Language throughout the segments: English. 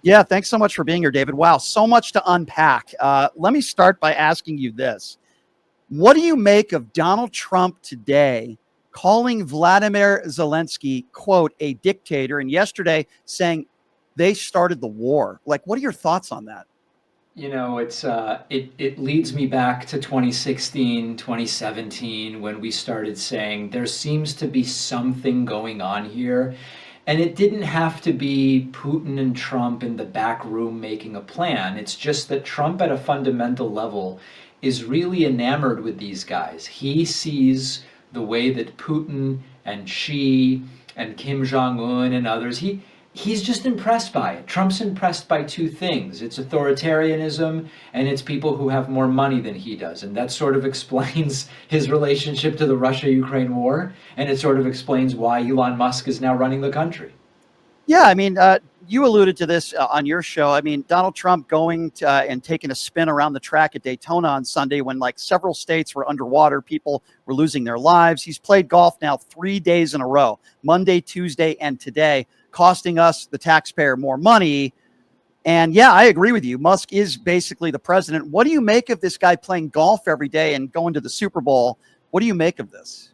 Yeah, thanks so much for being here, David. Wow, so much to unpack. Let me start by asking you this. What do you make of Donald Trump today calling Vladimir Zelensky, quote, a dictator, and yesterday saying they started the war? Like, what are your thoughts on that? It leads me back to 2016, 2017 when we started saying there seems to be something going on here. And it didn't have to be Putin and Trump in the back room making a plan. It's just that Trump at a fundamental level is really enamored with these guys. He sees the way that Putin and Xi and Kim Jong Un and others, he's just impressed by it. Trump's impressed by two things. It's authoritarianism and it's people who have more money than he does. And that sort of explains his relationship to the Russia-Ukraine war. And it sort of explains why Elon Musk is now running the country. Yeah, I mean, you alluded to this on your show. I mean, Donald Trump going to, and taking a spin around the track at Daytona on Sunday when like several states were underwater, people were losing their lives. He's played golf now 3 days in a row, Monday, Tuesday, and today, costing us, the taxpayer, more money. And yeah, I agree with you. Musk is basically the president. What do you make of this guy playing golf every day and going to the Super Bowl? What do you make of this?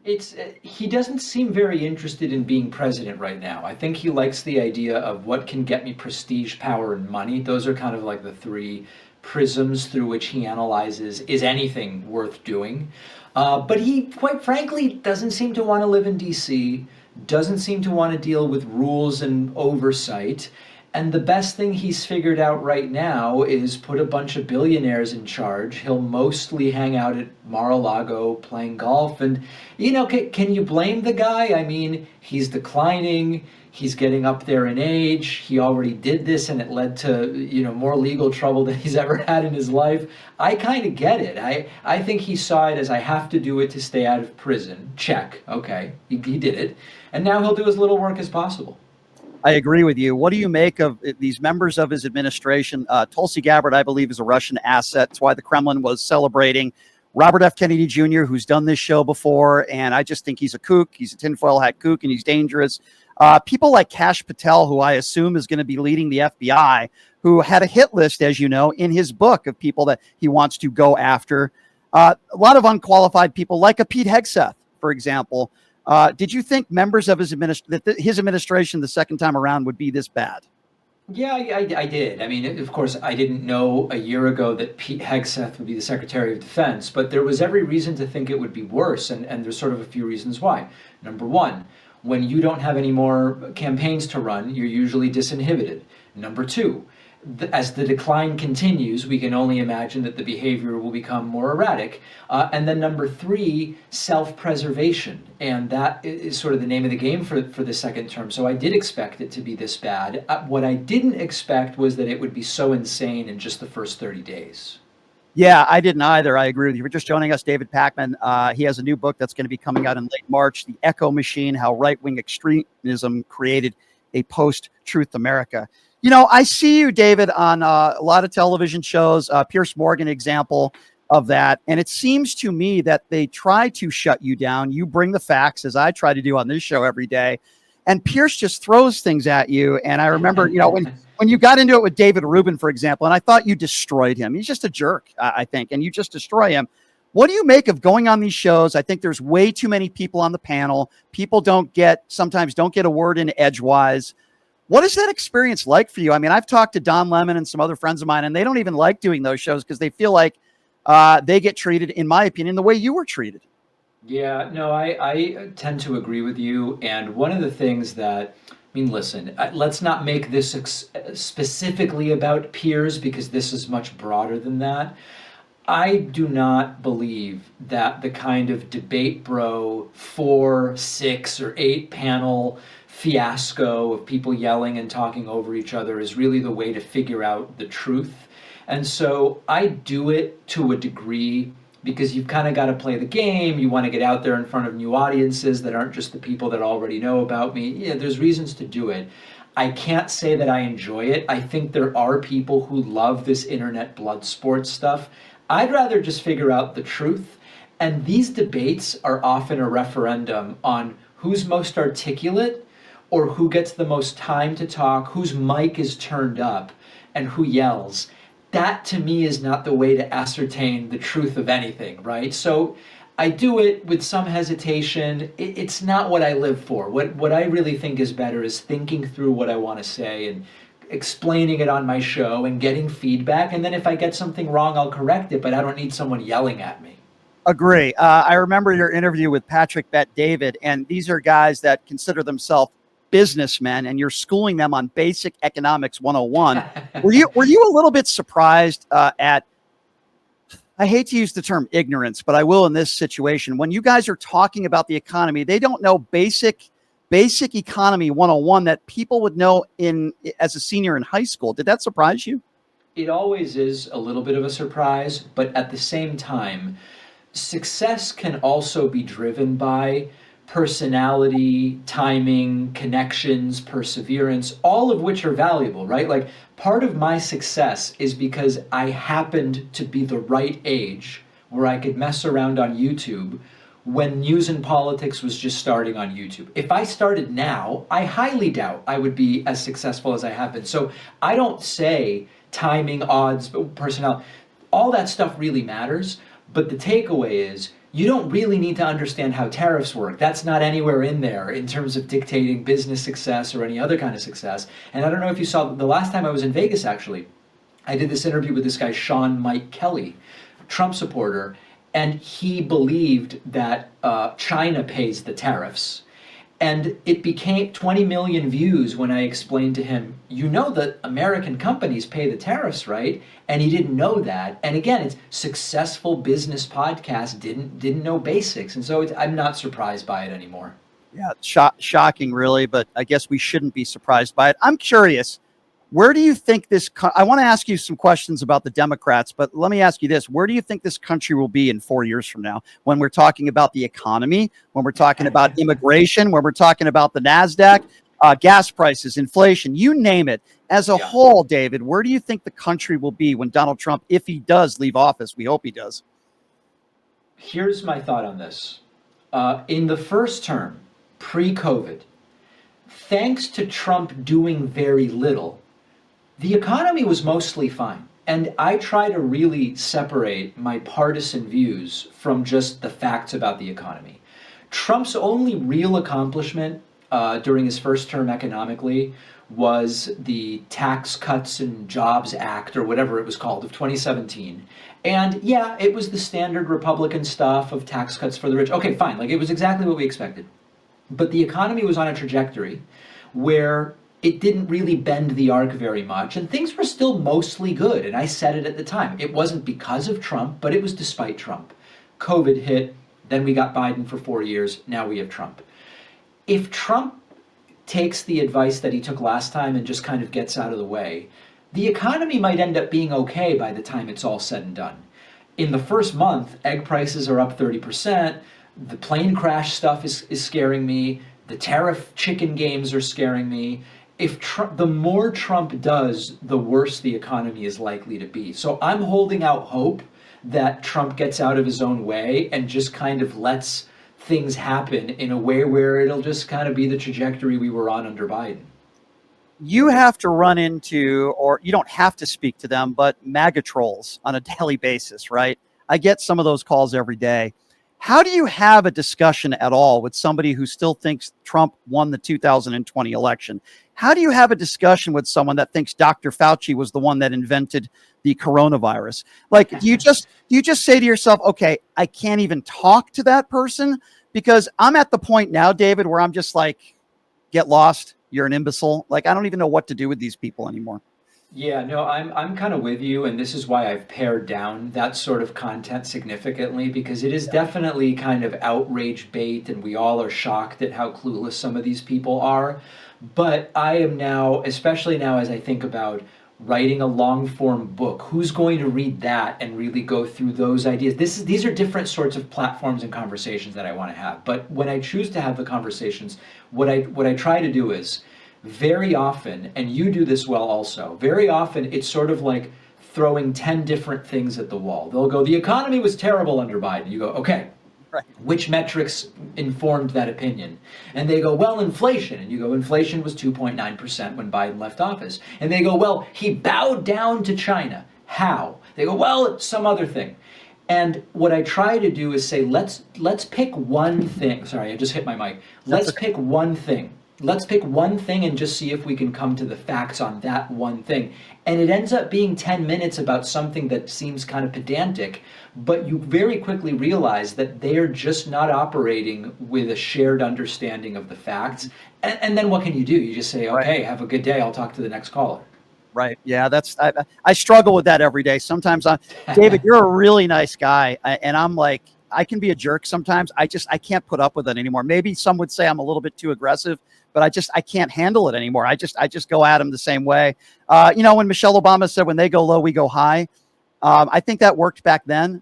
It's he doesn't seem very interested in being president right now. I think he likes the idea of what can get me prestige, power, and money. Those are kind of like the three prisms through which he analyzes is anything worth doing. But he, quite frankly, doesn't seem to want to live in D.C., doesn't seem to want to deal with rules and oversight. And the best thing he's figured out right now is put a bunch of billionaires in charge. He'll mostly hang out at Mar-a-Lago playing golf. And, can you blame the guy? I mean, he's declining. He's getting up there in age. He already did this and it led to, more legal trouble than he's ever had in his life. I kind of get it. I think he saw it as I have to do it to stay out of prison. Check. Okay. He did it. And now he'll do as little work as possible. I agree with you. What do you make of these members of his administration? Tulsi Gabbard, I believe, is a Russian asset. That's why the Kremlin was celebrating Robert F. Kennedy Jr., who's done this show before. And I just think he's a kook. He's a tinfoil hat kook, and he's dangerous. People like Kash Patel, who I assume is going to be leading the FBI, who had a hit list, as you know, in his book of people that he wants to go after. A lot of unqualified people like a Pete Hegseth, for example. Did you think members of his administration the second time around would be this bad? Yeah, I did. I mean, of course, I didn't know a year ago that Pete Hegseth would be the Secretary of Defense, but there was every reason to think it would be worse, and there's sort of a few reasons why. Number one, when you don't have any more campaigns to run, you're usually disinhibited. Number two, as the decline continues, we can only imagine that the behavior will become more erratic. And then number three, self-preservation. And that is sort of the name of the game for the second term. So I did expect it to be this bad. What I didn't expect was that it would be so insane in just the first 30 days. Yeah, I didn't either. I agree with you. We're just joining us, David Pakman. He has a new book that's going to be coming out in late March, The Echo Machine, How Right-Wing Extremism Created a Post-Truth America. I see you, David, on a lot of television shows, Pierce Morgan example of that. And it seems to me that they try to shut you down. You bring the facts, as I try to do on this show every day. And Pierce just throws things at you. And I remember, when you got into it with David Rubin, for example, and I thought you destroyed him. He's just a jerk, I think, and you just destroy him. What do you make of going on these shows? I think there's way too many people on the panel. People sometimes don't get a word in edgewise. What is that experience like for you? I mean, I've talked to Don Lemon and some other friends of mine, and they don't even like doing those shows because they feel like they get treated, in my opinion, the way you were treated. Yeah, no, I tend to agree with you. And one of the things that, I mean, listen, let's not make this specifically about peers because this is much broader than that. I do not believe that the kind of debate bro 4, 6, or 8 panel fiasco of people yelling and talking over each other is really the way to figure out the truth. And so I do it to a degree because you've kind of got to play the game. You want to get out there in front of new audiences that aren't just the people that already know about me. Yeah, there's reasons to do it. I can't say that I enjoy it. I think there are people who love this internet blood sport stuff. I'd rather just figure out the truth. And these debates are often a referendum on who's most articulate or who gets the most time to talk, whose mic is turned up, and who yells. That to me is not the way to ascertain the truth of anything, right? So I do it with some hesitation. It's not what I live for. What I really think is better is thinking through what I want to say and explaining it on my show and getting feedback. And then if I get something wrong, I'll correct it, but I don't need someone yelling at me. Agree. I remember your interview with Patrick Bet David, and these are guys that consider themselves businessmen, and you're schooling them on basic economics 101. Were you a little bit surprised at, I hate to use the term ignorance, but I will in this situation. When you guys are talking about the economy, they don't know basic economy 101 that people would know in as a senior in high school. Did that surprise you? It always is a little bit of a surprise, but at the same time, success can also be driven by personality, timing, connections, perseverance, all of which are valuable, right? Like part of my success is because I happened to be the right age where I could mess around on YouTube when news and politics was just starting on YouTube. If I started now, I highly doubt I would be as successful as I have been. So I don't say timing, odds, personality, all that stuff really matters. But the takeaway is you don't really need to understand how tariffs work. That's not anywhere in there in terms of dictating business success or any other kind of success. And I don't know if you saw the last time I was in Vegas, actually, I did this interview with this guy, Sean Mike Kelly, Trump supporter, and he believed that China pays the tariffs. And it became 20 million views when I explained to him, you know that American companies pay the tariffs, right? And he didn't know that. And again, it's successful business podcast didn't know basics. And so I'm not surprised by it anymore. Yeah, shocking, really. But I guess we shouldn't be surprised by it. I'm curious. Where do you think I want to ask you some questions about the Democrats, but let me ask you this. Where do you think this country will be in 4 years from now when we're talking about the economy, when we're talking about immigration, when we're talking about the NASDAQ, gas prices, inflation, you name it. As a whole, David, where do you think the country will be when Donald Trump, if he does leave office, we hope he does? Here's my thought on this. In the first term, pre-COVID, thanks to Trump doing very little, the economy was mostly fine. And I try to really separate my partisan views from just the facts about the economy. Trump's only real accomplishment during his first term economically was the Tax Cuts and Jobs Act, or whatever it was called, of 2017. And yeah, it was the standard Republican stuff of tax cuts for the rich. Okay, fine. Like it was exactly what we expected. But the economy was on a trajectory where it didn't really bend the arc very much, and things were still mostly good. And I said it at the time. It wasn't because of Trump, but it was despite Trump. COVID hit, then we got Biden for 4 years, now we have Trump. If Trump takes the advice that he took last time and just kind of gets out of the way, the economy might end up being okay by the time it's all said and done. In the first month, egg prices are up 30%, the plane crash stuff is scaring me, the tariff chicken games are scaring me. The more Trump does, the worse the economy is likely to be. So I'm holding out hope that Trump gets out of his own way and just kind of lets things happen in a way where it'll just kind of be the trajectory we were on under Biden. You have to run into, or you don't have to speak to them, but MAGA trolls on a daily basis, right? I get some of those calls every day. How do you have a discussion at all with somebody who still thinks Trump won the 2020 election? How do you have a discussion with someone that thinks Dr. Fauci was the one that invented the coronavirus? Like, do you just say to yourself, okay, I can't even talk to that person? Because I'm at the point now, David, where I'm just like, get lost. You're an imbecile. Like, I don't even know what to do with these people anymore. Yeah, no, I'm kind of with you, and this is why I've pared down that sort of content significantly, because it is definitely kind of outrage bait, and we all are shocked at how clueless some of these people are. But I am now, especially now as I think about writing a long form book, who's going to read that and really go through those ideas? These are different sorts of platforms and conversations that I want to have. But when I choose to have the conversations, what I try to do is, very often, and you do this well also, very often it's sort of like throwing 10 different things at the wall. They'll go, the economy was terrible under Biden. You go, okay, Which metrics informed that opinion? And they go, well, inflation. And you go, inflation was 2.9% when Biden left office. And they go, well, he bowed down to China. How? They go, well, it's some other thing. And what I try to do is say, let's pick one thing. Sorry, I just hit my mic. Let's pick one thing. Let's pick one thing and just see if we can come to the facts on that one thing. And it ends up being 10 minutes about something that seems kind of pedantic, but you very quickly realize that they're just not operating with a shared understanding of the facts. And then what can you do? You just say, okay, have a good day. I'll talk to the next caller. Right. Yeah, I struggle with that every day. Sometimes David, you're a really nice guy. And I'm like, I can be a jerk sometimes. I can't put up with it anymore. Maybe some would say I'm a little bit too aggressive, but I can't handle it anymore. I just go at him the same way. When Michelle Obama said, when they go low, we go high. I think that worked back then.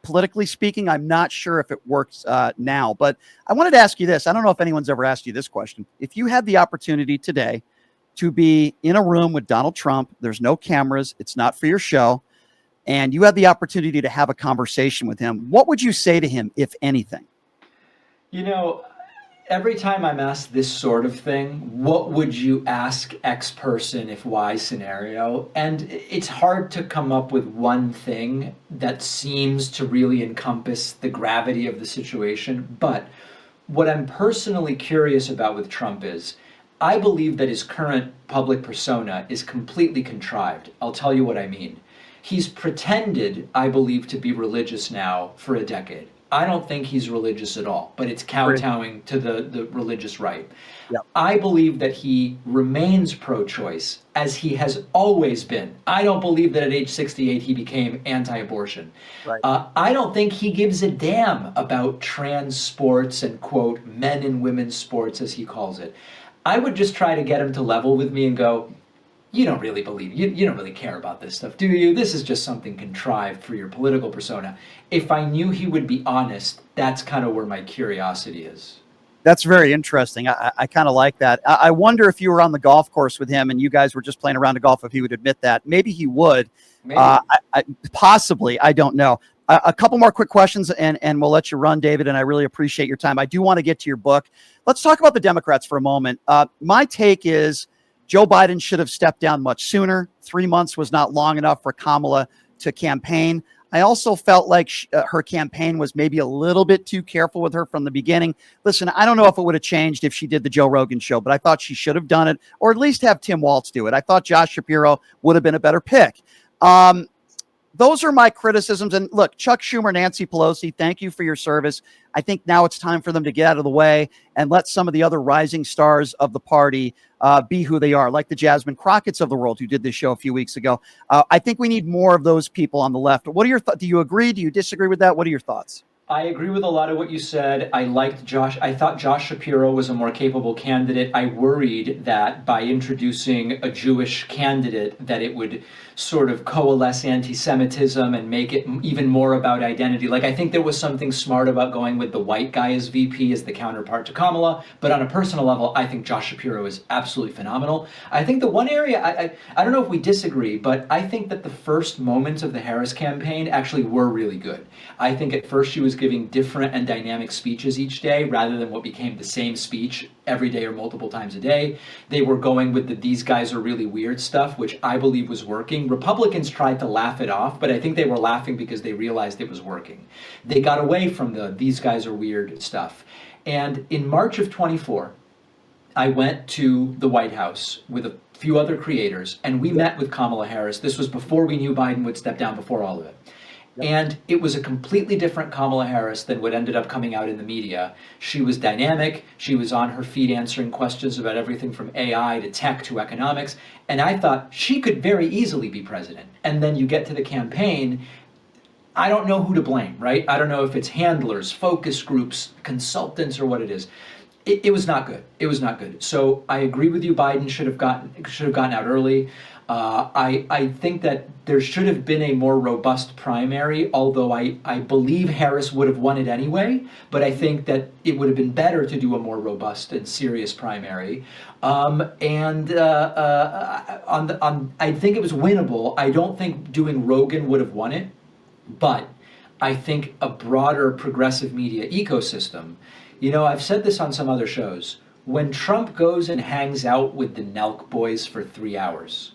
Politically speaking, I'm not sure if it works now, but I wanted to ask you this. I don't know if anyone's ever asked you this question. If you had the opportunity today to be in a room with Donald Trump, there's no cameras, it's not for your show, and you had the opportunity to have a conversation with him, what would you say to him, if anything? Every time I'm asked this sort of thing, what would you ask X person if Y scenario? And it's hard to come up with one thing that seems to really encompass the gravity of the situation. But what I'm personally curious about with Trump is, I believe that his current public persona is completely contrived. I'll tell you what I mean. He's pretended, I believe, to be religious now for a decade. I don't think he's religious at all, but it's kowtowing to the religious right. Yep. I believe that he remains pro-choice, as he has always been. I don't believe that at age 68 he became anti-abortion. Right. I don't think he gives a damn about trans sports and, quote, men and women's sports, as he calls it. I would just try to get him to level with me and go, you don't really believe, you don't really care about this stuff, do you? This is just something contrived for your political persona. If I knew he would be honest, that's kind of where my curiosity is. That's very interesting. I kind of like that. I wonder if you were on the golf course with him and you guys were just playing around the golf, if he would admit that. Maybe he would. Maybe. Possibly. I don't know. A couple more quick questions and we'll let you run, David, and I really appreciate your time. I do want to get to your book. Let's talk about the Democrats for a moment. My take is Joe Biden should have stepped down much sooner. 3 months was not long enough for Kamala to campaign. I also felt like her campaign was maybe a little bit too careful with her from the beginning. Listen, I don't know if it would have changed if she did the Joe Rogan show, but I thought she should have done it, or at least have Tim Walz do it. I thought Josh Shapiro would have been a better pick. Those are my criticisms. And look, Chuck Schumer, Nancy Pelosi, thank you for your service. I think now it's time for them to get out of the way and let some of the other rising stars of the party be who they are, like the Jasmine Crockett's of the world who did this show a few weeks ago. I think we need more of those people on the left. What are your thoughts? Do you agree? Do you disagree with that? What are your thoughts? I agree with a lot of what you said. I liked Josh. I thought Josh Shapiro was a more capable candidate. I worried that by introducing a Jewish candidate that it would sort of coalesce anti-Semitism and make it even more about identity. Like, I think there was something smart about going with the white guy as VP as the counterpart to Kamala. But on a personal level, I think Josh Shapiro is absolutely phenomenal. I think the one area, I don't know if we disagree, but I think that the first moments of the Harris campaign actually were really good. I think at first she was giving different and dynamic speeches each day rather than what became the same speech every day or multiple times a day. They were going with the "these guys are really weird" stuff, which I believe was working. Republicans tried to laugh it off, but I think they were laughing because they realized it was working. They got away from the "these guys are weird" stuff. And in March of 24, I went to the White House with a few other creators, and we met with Kamala Harris. This was before we knew Biden would step down, before all of it. And it was a completely different Kamala Harris than what ended up coming out in the media. She was dynamic. She was on her feet answering questions about everything from AI to tech to economics. And I thought she could very easily be president. And then you get to the campaign, I don't know who to blame, right? I don't know if it's handlers, focus groups, consultants, or what it is. It was not good. It was not good. So I agree with you. Biden should have gotten out early. I think that there should have been a more robust primary, although I believe Harris would have won it anyway. But I think that it would have been better to do a more robust and serious primary. I think it was winnable. I don't think doing Rogan would have won it, but I think, a broader progressive media ecosystem. I've said this on some other shows. When Trump goes and hangs out with the Nelk boys for 3 hours,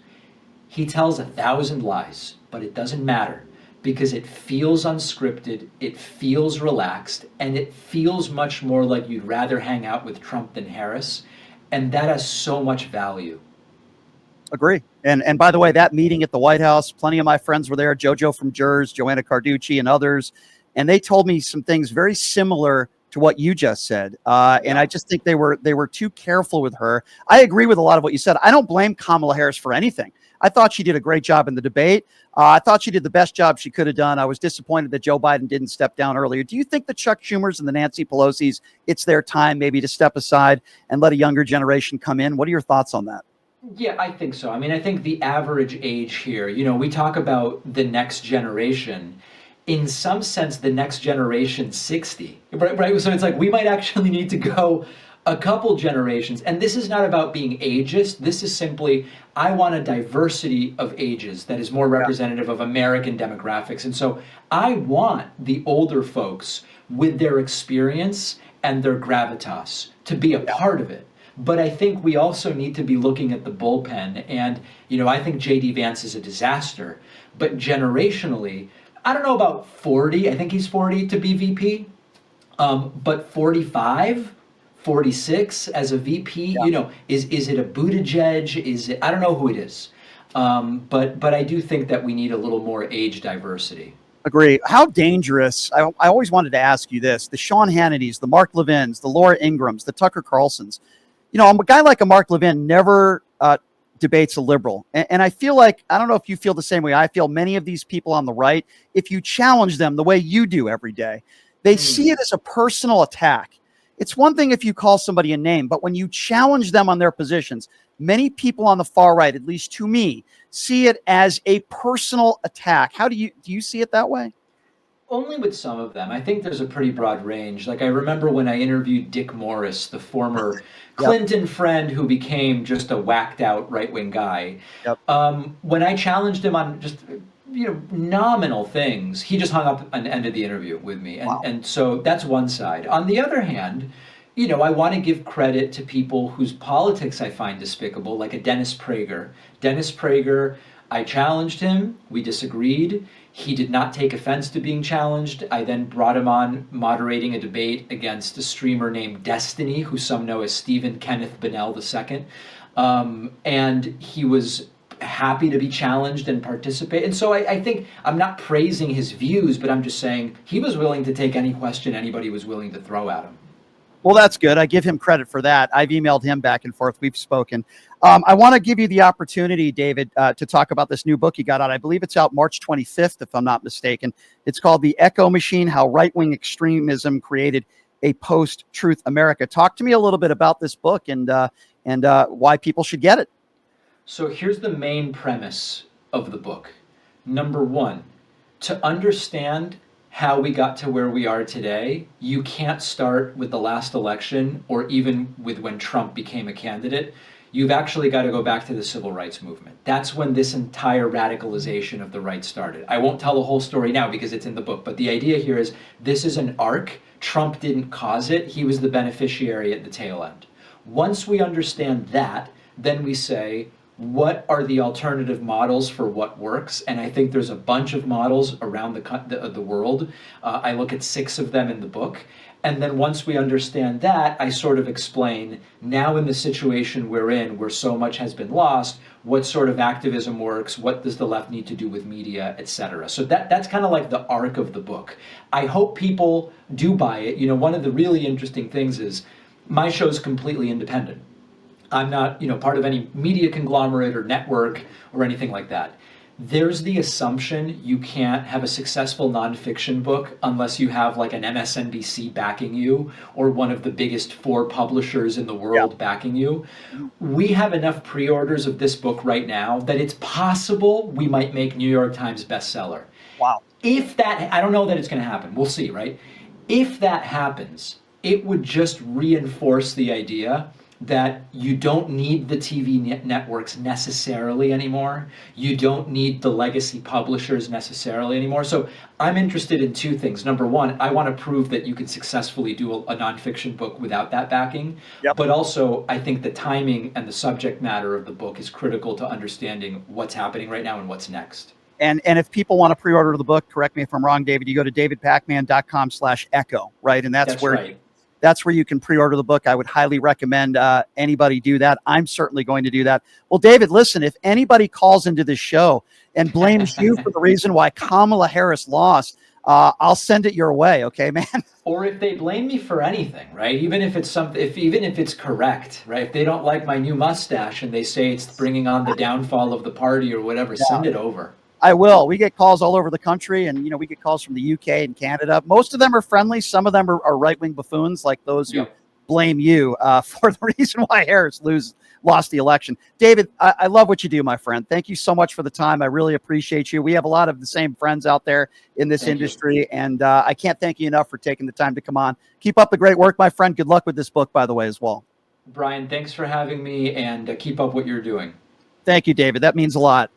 he tells 1,000 lies, but it doesn't matter because it feels unscripted, it feels relaxed, and it feels much more like you'd rather hang out with Trump than Harris. And that has so much value. Agree. And by the way, that meeting at the White House, plenty of my friends were there, JoJo from Jers, Joanna Carducci, and others, and they told me some things very similar to what you just said. And I just think they were too careful with her. I agree with a lot of what you said. I don't blame Kamala Harris for anything. I thought she did a great job in the debate. I thought she did the best job she could have done. I was disappointed that Joe Biden didn't step down earlier. Do you think the Chuck Schumers and the Nancy Pelosi's, it's their time maybe to step aside and let a younger generation come in? What are your thoughts on that? Yeah, I think so. I mean, I think the average age here, we talk about the next generation. In some sense, the next generation 60, right? So it's like we might actually need to go a couple generations. And this is not about being ageist. This is simply, I want a diversity of ages that is more representative of American demographics. And so I want the older folks with their experience and their gravitas to be a part of it. But I think we also need to be looking at the bullpen. And, I think J.D. Vance is a disaster. But generationally, I don't know about 40. I think he's 40 to be VP. But 45, 46 as a VP, is it a Buttigieg? Is it, I don't know who it is. But I do think that we need a little more age diversity. Agree. How dangerous, I always wanted to ask you this, the Sean Hannitys, the Mark Levins, the Laura Ingrams, the Tucker Carlsons, a guy like a Mark Levin never debates a liberal. And I feel like, I don't know if you feel the same way I feel, many of these people on the right, if you challenge them the way you do every day, they see it as a personal attack. It's one thing if you call somebody a name, but when you challenge them on their positions, many people on the far right, at least to me, see it as a personal attack. How do you see it that way? Only with some of them. I think there's a pretty broad range. Like I remember when I interviewed Dick Morris, the former Yep. Clinton friend who became just a whacked out right wing guy. Yep. When I challenged him on just nominal things, he just hung up and ended the interview with me. And Wow. and so that's one side. On the other hand, I want to give credit to people whose politics I find despicable, like a Dennis Prager. Dennis Prager, I challenged him. We disagreed. He did not take offense to being challenged. I then brought him on moderating a debate against a streamer named Destiny, who some know as Stephen Kenneth Bennell II. And he was happy to be challenged and participate. And so I think I'm not praising his views, but I'm just saying he was willing to take any question anybody was willing to throw at him. Well, that's good. I give him credit for that. I've emailed him back and forth. We've spoken. I want to give you the opportunity, David, to talk about this new book you got out. I believe it's out March 25th, if I'm not mistaken. It's called The Echo Machine, How Right-Wing Extremism Created a Post-Truth America. Talk to me a little bit about this book and why people should get it. So here's the main premise of the book. Number one, to understand how we got to where we are today, you can't start with the last election or even with when Trump became a candidate. You've actually got to go back to the civil rights movement. That's when this entire radicalization of the right started. I won't tell the whole story now because it's in the book, but the idea here is this is an arc. Trump didn't cause it. He was the beneficiary at the tail end. Once we understand that, then we say, what are the alternative models for what works? And I think there's a bunch of models around the world. I look at 6 of them in the book. And then once we understand that, I sort of explain, now in the situation we're in, where so much has been lost, what sort of activism works, what does the left need to do with media, etc. So that's kind of like the arc of the book. I hope people do buy it. One of the really interesting things is my show's completely independent. I'm not, part of any media conglomerate or network or anything like that. There's the assumption you can't have a successful nonfiction book unless you have like an MSNBC backing you or one of the biggest 4 publishers in the world backing you. We have enough pre-orders of this book right now that it's possible we might make New York Times bestseller. Wow. If that, I don't know that it's going to happen. We'll see, right? If that happens, it would just reinforce the idea that you don't need the TV networks necessarily anymore. You don't need the legacy publishers necessarily anymore. So I'm interested in two things. Number one, I want to prove that you can successfully do a nonfiction book without that backing. Yep. But also, I think the timing and the subject matter of the book is critical to understanding what's happening right now and what's next. And if people want to pre-order the book, correct me if I'm wrong, David, you go to davidpakman.com/echo, right? And That's right. That's where you can pre-order the book. I would highly recommend anybody do that. I'm certainly going to do that. Well, David, listen, if anybody calls into this show and blames you for the reason why Kamala Harris lost, I'll send it your way. Okay, man? Or if they blame me for anything, right? Even if it's something, even if it's correct, right? If they don't like my new mustache and they say it's bringing on the downfall of the party or whatever, send it over. I will. We get calls all over the country, and we get calls from the UK and Canada. Most of them are friendly. Some of them are right-wing buffoons, like those who blame you for the reason why Harris lost the election. David, I love what you do, my friend. Thank you so much for the time. I really appreciate you. We have a lot of the same friends out there in this industry, and I can't thank you enough for taking the time to come on. Keep up the great work, my friend. Good luck with this book, by the way, as well. Brian, thanks for having me, and keep up what you're doing. Thank you, David. That means a lot.